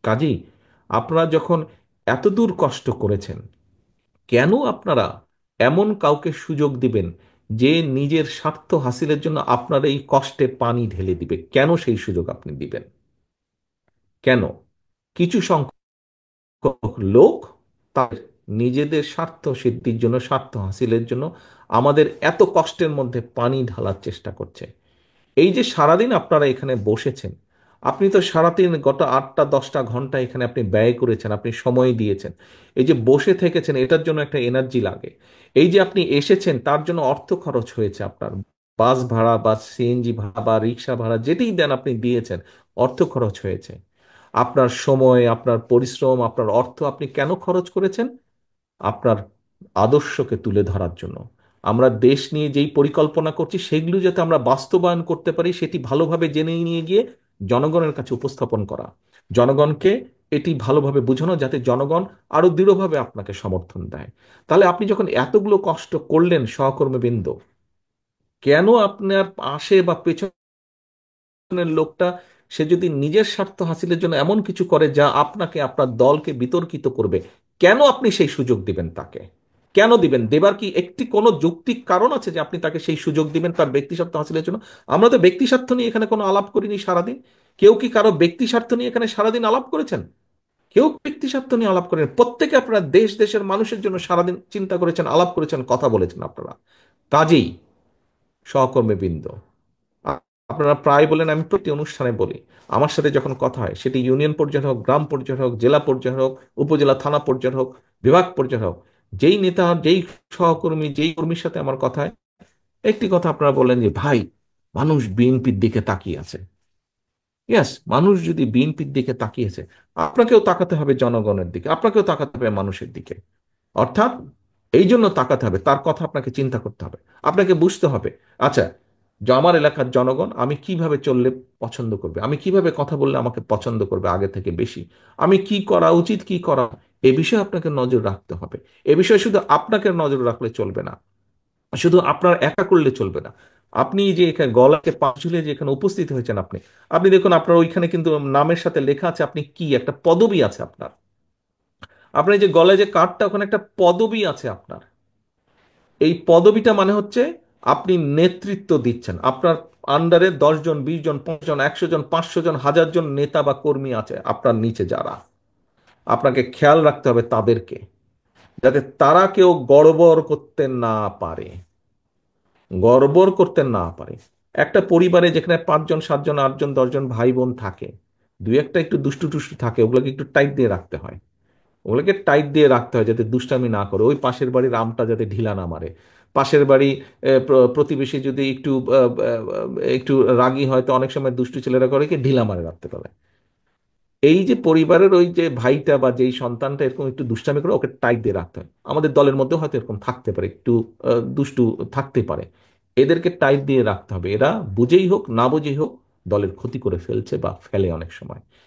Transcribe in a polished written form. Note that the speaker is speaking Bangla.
কাজেই আপনারা যখন এত দূর কষ্ট করেছেন, কেন আপনারা এমন কাউকে সুযোগ দিবেন যে নিজের স্বার্থ হাসিলের জন্য আপনার এই কষ্টে পানি ঢেলে দিবে? কেন সেই সুযোগ আপনি দিবেন? কেন? কিছু সংখ্যক লোক তার নিজেদের স্বার্থ সিদ্ধির জন্য, স্বার্থ হাসিলের জন্য আমাদের এত কষ্টের মধ্যে পানি ঢালার চেষ্টা করছে। এই যে সারাদিন আপনারা এখানে বসেছেন, আপনি তো সারাদিন গত 8টা 10টা ঘন্টা এখানে আপনি ব্যয় করেছেন, আপনি সময় দিয়েছেন। এই যে বসে থেকেছেন, এটার জন্য একটা এনার্জি লাগে। এই যে আপনি এসেছেন, তার জন্য অর্থ খরচ হয়েছে আপনার। বাস ভাড়া বা সিএনজি ভাড়া বা রিক্সা ভাড়া যেটাই দেন আপনি দিয়েছেন, অর্থ খরচ হয়েছে। আপনার সময়, আপনার পরিশ্রম, আপনার অর্থ আপনি কেন খরচ করেছেন? আপনার আদর্শকে তুলে ধরার জন্য। আমরা দেশ নিয়ে যেই পরিকল্পনা করছি সেগুলো যাতে আমরা বাস্তবায়ন করতে পারি, সেটি ভালোভাবে জেনে নিয়ে গিয়ে জনগণের কাছে উপস্থাপন করা, জনগণকে এটি ভালোভাবে বোঝানো যাতে জনগণ আরো দৃঢ়ভাবে আপনাকে সমর্থন দেয়। তাহলে আপনি যখন এতগুলো কষ্ট করলেন সহকর্মীবৃন্দ, কেন আপনার পাশে বা পেছনের লোকটা সে যদি নিজের স্বার্থ হাসিলের জন্য এমন কিছু করে যা আপনাকে, আপনার দলকে বিতর্কিত করবে, কেন আপনি সেই সুযোগ দিবেন তাকে? কেন দিবেন? দেবার কি একটি কোনো যৌক্তিক কারণ আছে যে আপনি তাকে সেই সুযোগ দিবেন তার ব্যক্তি স্বার্থ হাসিলের জন্য? আমরা তো ব্যক্তি স্বার্থ নিয়ে এখানে কোনো আলাপ করিনি সারাদিন। কেউ কি কারো ব্যক্তি স্বার্থ নিয়ে এখানে সারাদিন আলাপ করেছেন? কেউ ব্যক্তি স্বার্থ নিয়ে আলাপ করেন? প্রত্যেকে আপনারা দেশ দেশের মানুষের জন্য সারাদিন চিন্তা করেছেন, আলাপ করেছেন, কথা বলেছেন আপনারা। কাজেই সহকর্মীবৃন্দ, আ- আপনারা প্রায় বলেন, আমি প্রতি অনুষ্ঠানে বলি, আমার সাথে যখন কথা হয় সেটি ইউনিয়ন পর্যায়ে হোক, গ্রাম পর্যায়ে হোক, জেলা পর্যায়ে হোক, উপজেলা থানা পর্যায়ে হোক, বিভাগ পর্যায়ে হোক, যেই নেতা, যেই সহকর্মী, যেই কর্মীর সাথে আমার কথা হয়, একটি কথা আপনারা বলেন যে, ভাই, মানুষ বিএনপির দিকে তাকিয়ে আছে। ইয়াস, মানুষ যদি বিএনপির দিকে তাকিয়েছে, আপনাকেও তাকাতে হবে জনগণের দিকে, আপনাকেও তাকাতে হবে মানুষের দিকে। অর্থাৎ এই জন্য তাকাতে হবে, তার কথা আপনাকে চিন্তা করতে হবে, আপনাকে বুঝতে হবে, আচ্ছা, যে আমার এলাকার জনগণ আমি কিভাবে চললে পছন্দ করবে, আমি কিভাবে কথা বললে আমাকে পছন্দ করবে আগে থেকে বেশি, আমি কি করা উচিত, কি করা, এ বিষয়ে আপনাকে নজর রাখতে হবে। এ বিষয়ে শুধু আপনাকে নজর রাখলে চলবে না, শুধু আপনার একা করলে চলবে না। আপনি যে এখানে গলাকে পা ঝুলিয়ে যে এখানে উপস্থিত হয়েছেন, আপনি আপনি দেখুন, আপনার ওইখানে কিন্তু নামের সাথে লেখা আছে আপনি কি, একটা পদবি আছে আপনার। আপনার এই যে গলায় যে কার্ডটা, ওখানে একটা পদবি আছে আপনার। এই পদবিটা মানে হচ্ছে আপনি নেতৃত্ব দিচ্ছেন। আপনার আন্ডারে 10 জন, 20 জন, 50 জন, 100 জন, 500 জন, 1000 জন নেতা বা কর্মী আছে আপনার নিচে যারা, আপনাকে খেয়াল রাখতে হবে তাদেরকে, যাতে তারা কেউ গড়বড় করতে না পারে, গড়বড় করতে না পারে। একটা পরিবারে যেখানে 5 জন, 7 জন, 8 জন, 10 জন ভাই বোন থাকে, দুই একটা একটু দুষ্টু টুষ্টু থাকে, ওগুলোকে একটু টাইট দিয়ে রাখতে হয়। ওগুলোকে টাইট দিয়ে রাখতে হয় যাতে দুষ্টামি না করে, ওই পাশের বাড়ির আমটা যাতে ঢিলা না মারে। পাশের বাড়ি প্রতিবেশী যদি একটু একটু রাগী হয়, তো অনেক সময় দুষ্টু ছেলেরা করে কি, ঢিলা মারে রাখতে পারে। এই যে পরিবারের ওই যে ভাইটা বা যেই সন্তানটা এরকম একটু দুষ্টামি করে, ওকে টাইট দিয়ে রাখতে হয়। আমাদের দলের মধ্যে হয়তো এরকম থাকতে পারে, একটু দুষ্টু থাকতে পারে। এদেরকে টাইট দিয়ে রাখতে হবে। এরা বুঝেই হোক না বুঝেই হোক দলের ক্ষতি করে ফেলছে বা ফেলে অনেক সময়।